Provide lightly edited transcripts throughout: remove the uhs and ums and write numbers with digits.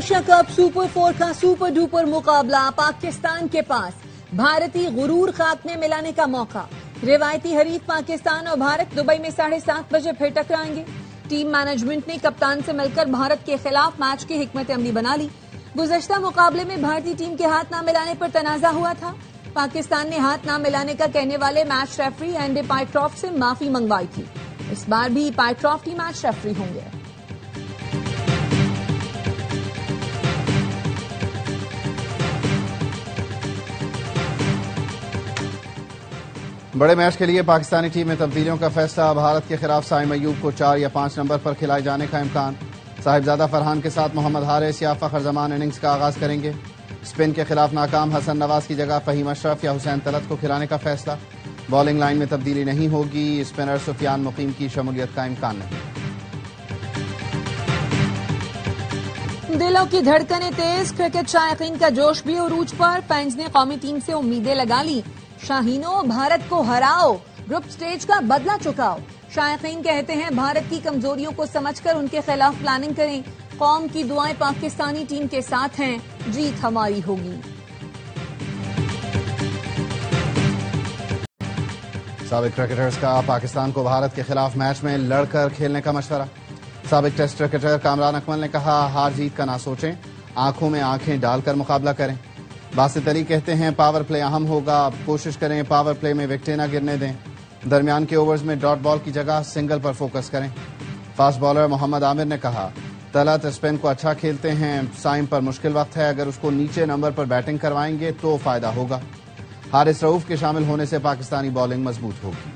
Asia cup super 4 کا super duper مقابلہ پاکستان کے پاس، بھارتی غرور خاک میں ملانے کا موقع۔ روایتی حریف پاکستان اور بھارت دبئی میں 7:30 بجے پھر ٹکرائیں گے۔ ٹیم مینجمنٹ نے کپتان سے مل کر بھارت کے خلاف میچ کی حکمت عملی بنا لی۔ گزشتہ مقابلے میں بھارتی ٹیم کے ہاتھ نہ ملانے پر تنازع ہوا تھا۔ پاکستان نے ہاتھ نہ ملانے کا کہنے والے میچ ریفری اینڈی پائٹراف سے معافی منگوائی تھی۔ اس بار بھی پائٹراف ہی میچ ریفری ہوں گے۔ بڑے میچ کے لیے پاکستانی ٹیم میں تبدیلیوں کا فیصلہ، بھارت کے خلاف سائم ایوب کو 4 یا 5 نمبر پر کھلائے جانے کا امکان۔ صاحبزادہ فرحان کے ساتھ محمد حارث یا فخر زمان اننگز کا آغاز کریں گے۔ اسپن کے خلاف ناکام حسن نواز کی جگہ فہیم اشرف یا حسین طلعت کو کھلانے کا فیصلہ۔ بالنگ لائن میں تبدیلی نہیں ہوگی، اسپنر سفیان مقیم کی شمولیت کا امکان نہیں۔ دلوں کی دھڑکنیں تیز، کرکٹ شائقین کا جوش بھی عروج پر، فینز نے قومی ٹیم سے امیدیں لگا لی۔ شاہینوں بھارت کو ہراؤ، گروپ سٹیج کا بدلہ چکاؤ۔ شائقین کہتے ہیں بھارت کی کمزوریوں کو سمجھ کر ان کے خلاف پلاننگ کریں۔ قوم کی دعائیں پاکستانی ٹیم کے ساتھ ہیں، جیت ہماری ہوگی۔ سابق کرکٹرز کا پاکستان کو بھارت کے خلاف میچ میں لڑ کر کھیلنے کا مشورہ۔ سابق ٹیسٹ کرکٹر کامران اکمل نے کہا ہار جیت کا نہ سوچیں، آنکھوں میں آنکھیں ڈال کر مقابلہ کریں۔ باسط علی کہتے ہیں پاور پلے اہم ہوگا، کوشش کریں پاور پلے میں وکٹیں نہ گرنے دیں، درمیان کے اوورز میں ڈاٹ بال کی جگہ سنگل پر فوکس کریں۔ فاسٹ بالر محمد عامر نے کہا طلعت اسپن کو اچھا کھیلتے ہیں، سائم پر مشکل وقت ہے، اگر اس کو نیچے نمبر پر بیٹنگ کروائیں گے تو فائدہ ہوگا۔ حارث رؤوف کے شامل ہونے سے پاکستانی بالنگ مضبوط ہوگی۔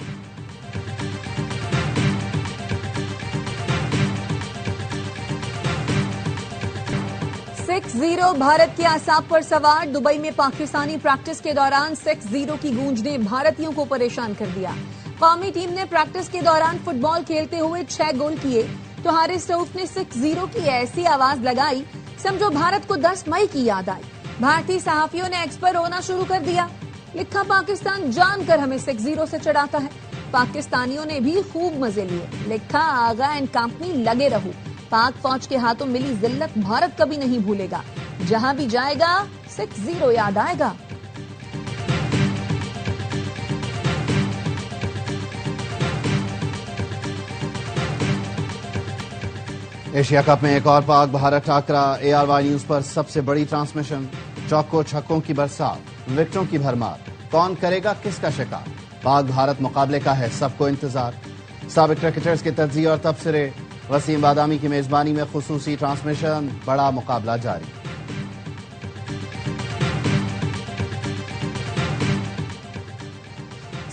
بھارت کے اعصاب پر سوار، دبئی میں پاکستانی پریکٹس کے دوران 6-0 کی گونج نے بھارتیوں کو پریشان کر دیا۔ قومی ٹیم نے پریکٹس کے دوران فٹ بال کھیلتے ہوئے 6 گول کیے تو حارث رؤوف نے 6-0 کی ایسی آواز لگائی سمجھو بھارت کو 10 مئی کی یاد آئی۔ بھارتی صحافیوں نے ایکس پر رونا شروع کر دیا، لکھا پاکستان جان کر ہمیں 6-0 سے چڑھاتا ہے۔ پاکستانیوں نے بھی خوب مزے لیے، لکھا آغا اینڈ کمپنی لگے رہو، پاک فوج کے ہاتھوں ملی ذلت بھارت کبھی نہیں بھولے گا، جہاں بھی جائے گا 6-0 یاد آئے گا۔ ایشیا کپ میں ایک اور پاک بھارت ٹاکرا، ARY نیوز پر سب سے بڑی ٹرانسمیشن، چوکوں چھکوں کی برسات، وکٹوں کی بھرمار، کون کرے گا کس کا شکار، پاک بھارت مقابلے کا ہے سب کو انتظار۔ سابق کرکٹرز کے تجزیے اور تبصرے، وسیم بادامی کی میزبانی میں خصوصی ٹرانسمیشن، بڑا مقابلہ جاری۔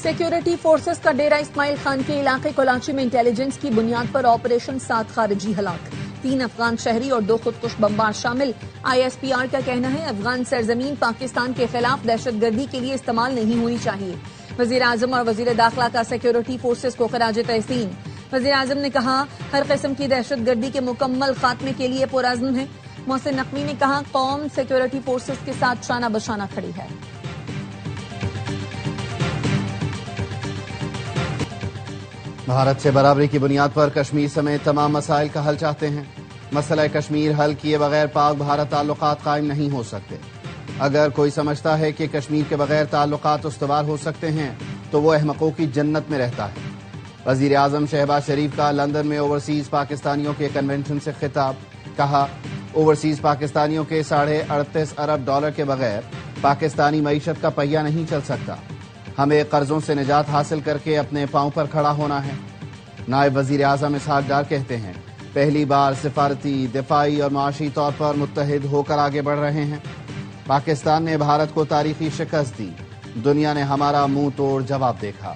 سیکیورٹی فورسز کا ڈیرہ اسماعیل خان کے علاقے کولاچی میں انٹیلیجنس کی بنیاد پر آپریشن 7 خارجی ہلاک، 3 افغان شہری اور 2 خودکش بمبار شامل۔ ISPR کا کہنا ہے افغان سرزمین پاکستان کے خلاف دہشت گردی کے لیے استعمال نہیں ہونی چاہیے۔ وزیر اعظم اور وزیر داخلہ کا سیکیورٹی فورسز کو خراج تحسین۔ وزیر اعظم نے کہا ہر قسم کی دہشت گردی کے مکمل خاتمے کے لیے پرعزم ہے۔ محسن نقوی نے کہا قوم سیکیورٹی فورسز کے ساتھ شانہ بشانہ کھڑی ہے۔ بھارت سے برابری کی بنیاد پر کشمیر سمیت تمام مسائل کا حل چاہتے ہیں۔ مسئلہ کشمیر حل کیے بغیر پاک بھارت تعلقات قائم نہیں ہو سکتے۔ اگر کوئی سمجھتا ہے کہ کشمیر کے بغیر تعلقات استوار ہو سکتے ہیں تو وہ احمقوں کی جنت میں رہتا ہے۔ وزیر اعظم شہباز شریف کا لندن میں اوورسیز پاکستانیوں کے کنونشن سے خطاب، کہا اوورسیز پاکستانیوں کے $38.5 ارب کے بغیر پاکستانی معیشت کا پہیہ نہیں چل سکتا، ہمیں قرضوں سے نجات حاصل کر کے اپنے پاؤں پر کھڑا ہونا ہے۔ نائب وزیر اعظم اسحاق ڈار کہتے ہیں پہلی بار سفارتی، دفاعی اور معاشی طور پر متحد ہو کر آگے بڑھ رہے ہیں۔ پاکستان نے بھارت کو تاریخی شکست دی، دنیا نے ہمارا منہ توڑ جواب دیکھا۔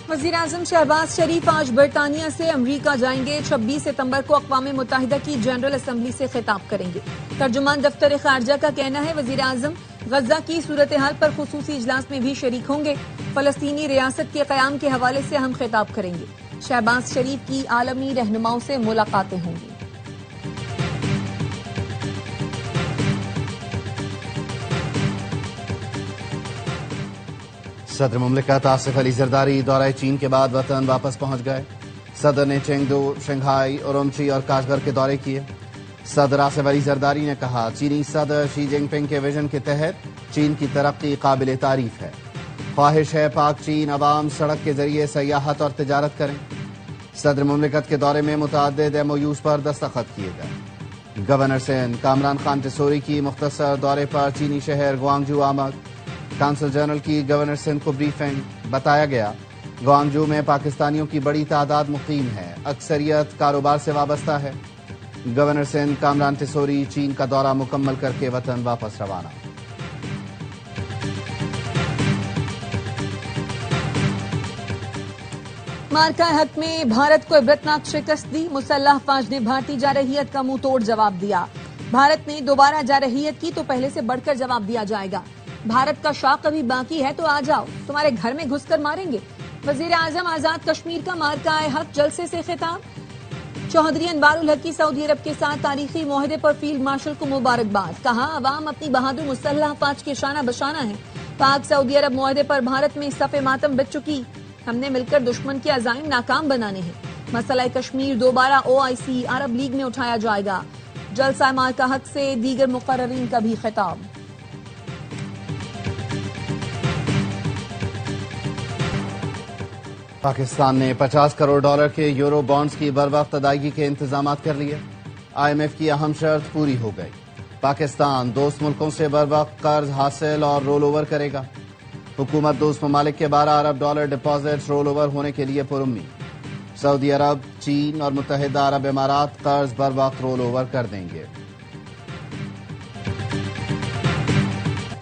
وزیر اعظم شہباز شریف آج برطانیہ سے امریکہ جائیں گے۔ 26 ستمبر کو اقوام متحدہ کی جنرل اسمبلی سے خطاب کریں گے۔ ترجمان دفتر خارجہ کا کہنا ہے وزیر اعظم غزہ کی صورتحال پر خصوصی اجلاس میں بھی شریک ہوں گے۔ فلسطینی ریاست کے قیام کے حوالے سے اہم خطاب کریں گے۔ شہباز شریف کی عالمی رہنماؤں سے ملاقاتیں ہوں گی۔ صدر مملکت آصف علی زرداری دورہ چین کے بعد وطن واپس پہنچ گئے۔ صدر نے چینگدو، شنگھائی، اورومچی اور کاشغر کے دورے کیے۔ صدر آصف علی زرداری نے کہا، چینی صدر شی جن پنگ کے ویژن کے تحت چین کی ترقی قابل تعریف ہے۔ خواہش ہے پاک چین عوام سڑک کے ذریعے سیاحت اور تجارت کریں۔ صدر مملکت کے دورے میں متعدد MOUs پر دستخط کیے گئے۔ گورنر سندھ کامران خان ٹیسوری کی مختصر دورے پر چینی شہر گوانگجو آمد۔ کونسل جنرل کی گورنر سندھ کو بریفنگ۔ بتایا گیا، گوانگجو میں پاکستانیوں کی بڑی تعداد مقیم ہے، اکثریت کاروبار سے وابستہ ہے۔ گورنر سندھ کامران ٹیسوری چین کا دورہ مکمل کر کے وطن واپس روانہ۔ مارکہ حق میں بھارت کو عبرتناک شکست دی، مسلح افواج نے بھارتی جارحیت کا منہ توڑ جواب دیا۔ بھارت نے دوبارہ جارحیت کی تو پہلے سے بڑھ کر جواب دیا جائے گا۔ بھارت کا شوق ابھی باقی ہے تو آ جاؤ، تمہارے گھر میں گھس کر ماریں گے۔ وزیر اعظم آزاد کشمیر کا مارکہ حق جلسے سے خطاب۔ چودھری انوار الحق کی سعودی عرب کے ساتھ تاریخی معاہدے پر فیلڈ مارشل کو مبارکباد۔ کہا، عوام اپنی بہادر مسلح افواج کے شانہ بشانہ ہے۔ پاک سعودی عرب معاہدے پر بھارت میں صف ماتم بچ چکی، ہم نے مل کر دشمن کے عزائم ناکام بنانے ہیں۔ مسئلہ کشمیر دوبارہ OIC عرب لیگ میں اٹھایا جائے گا۔ جلسہ مارکہ حق سے دیگر مقررین کا بھی خطاب۔ پاکستان نے $50 کروڑ کے یورو بانڈز کی بروقت ادائیگی کے انتظامات کر لیے۔ IMF کی اہم شرط پوری ہو گئی۔ پاکستان دوست ملکوں سے بروقت قرض حاصل اور رول اوور کرے گا۔ حکومت دوست ممالک کے $12 ارب ڈپازٹ رول اوور ہونے کے لیے پرامید۔ سعودی عرب، چین اور متحدہ عرب امارات قرض بروقت رول اوور کر دیں گے۔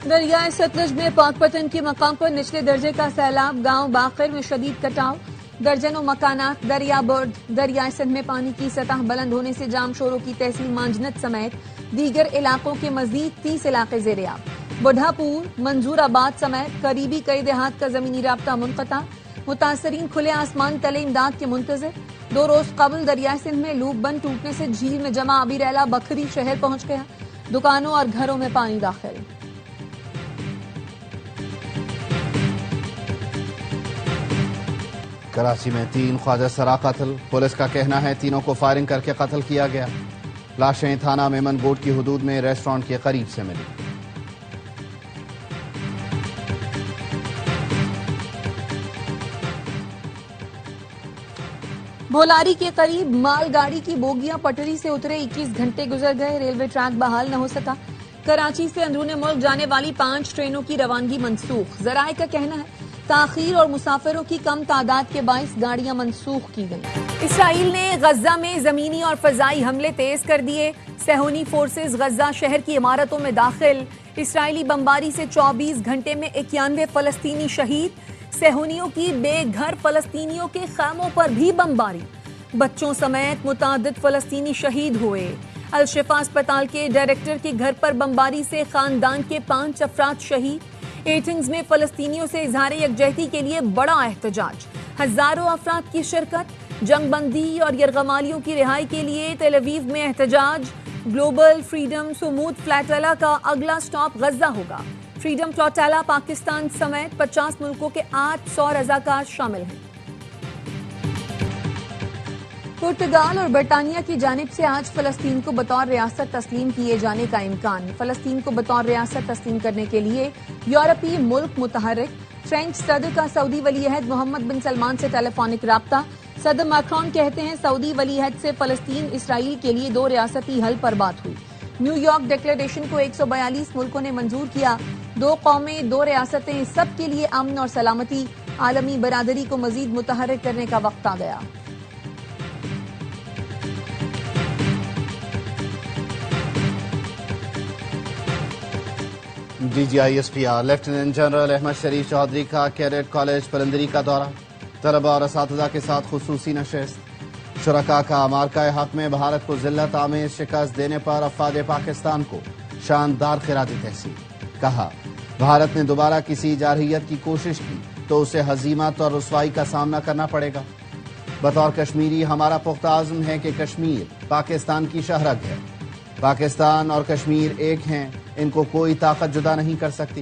دریائے ستلج میں پاک پتن کے مقام پر نچلے درجے کا سیلاب، گاؤں باقر میں شدید کٹاؤ، درجنوں مکانات دریا برد۔ دریائے سندھ میں پانی کی سطح بلند ہونے سے جام شوروں کی تحصیل مانجنت سمیت دیگر علاقوں کے مزید 30 علاقے زیر آب۔ بڑھا پور، منظور آباد سمیت قریبی کئی دیہات کا زمینی رابطہ منقطع، متاثرین کھلے آسمان تلے امداد کے منتظر۔ 2 روز قبل دریائے سندھ میں لوپ بند ٹوٹنے سے جھیل میں جمع آبی ریلا بکھری شہر پہنچ گیا، دکانوں اور گھروں میں پانی داخل۔ کراچی میں 3 خواجہ سرا قتل، پولیس کا کہنا ہے تینوں کو فائرنگ کر کے قتل کیا گیا۔ لاشیں تھانہ میمن گوٹ کی حدود میں ریسٹورانٹ کے قریب سے ملی۔ بھولاری کے قریب مال گاڑی کی بوگیاں پٹری سے اترے، 21 گھنٹے گزر گئے، ریلوے ٹریک بحال نہ ہو سکا۔ کراچی سے اندرون ملک جانے والی 5 ٹرینوں کی روانگی منسوخ، ذرائع کا کہنا ہے تاخیر اور مسافروں کی کم تعداد کے باعث گاڑیاں منسوخ کی گئیں۔ اسرائیل نے غزہ میں زمینی اور فضائی حملے تیز کر دیے، صہیونی فورسز غزہ شہر کی عمارتوں میں داخل، اسرائیلی بمباری سے 24 گھنٹے میں 91 فلسطینی شہید، صہیونیوں کی بے گھر فلسطینیوں کے خیموں پر بھی بمباری، بچوں سمیت متعدد فلسطینی شہید ہوئے۔ الشفا اسپتال کے ڈائریکٹر کے گھر پر بمباری سے خاندان کے 5 افراد شہید۔ ایٹنگز میں فلسطینیوں سے اظہار یکجہتی کے لیے بڑا احتجاج، ہزاروں افراد کی شرکت، جنگ بندی اور یرغمالیوں کی رہائی کے لیے تل اویو میں احتجاج۔ گلوبل فریڈم سمود فلیٹیلا کا اگلا سٹاپ غزہ ہوگا۔ فریڈم فلیٹیلا پاکستان سمیت 50 ملکوں کے 800 رضاکار شامل ہیں۔ پرتگال اور برطانیہ کی جانب سے آج فلسطین کو بطور ریاست تسلیم کیے جانے کا امکان۔ فلسطین کو بطور ریاست تسلیم کرنے کے لیے یورپی ملک متحرک۔ فرینچ صدر کا سعودی ولی عہد محمد بن سلمان سے ٹیلی فونک رابطہ۔ صدر میکرون کہتے ہیں سعودی ولی عہد سے فلسطین اسرائیل کے لیے 2 ریاستی حل پر بات ہوئی۔ نیو یارک ڈکلیریشن کو 142 ملکوں نے منظور کیا۔ 2 قومیں 2 ریاستیں، سب کے لیے امن اور سلامتی۔ عالمی برادری کو مزید متحرک کرنے کا وقت آ گیا۔ DGISPR لیفٹیننٹ جنرل احمد شریف چودھری کا کیڈٹ کالج پلندری کا دورہ، طلبہ اور اساتذہ کے ساتھ خصوصی نشست۔ شرکاء کا مارکہ حق میں بھارت کو ذلت آمیز شکست دینے پر افواج پاکستان کو شاندار خراج تحسین۔ کہا، بھارت نے دوبارہ کسی جارحیت کی کوشش کی تو اسے ہزیمت اور رسوائی کا سامنا کرنا پڑے گا۔ بطور کشمیری ہمارا پختہ عزم ہے کہ کشمیر پاکستان کی شہرگ ہے۔ پاکستان اور کشمیر ایک ہیں، ان کو کوئی طاقت جدا نہیں کر سکتی۔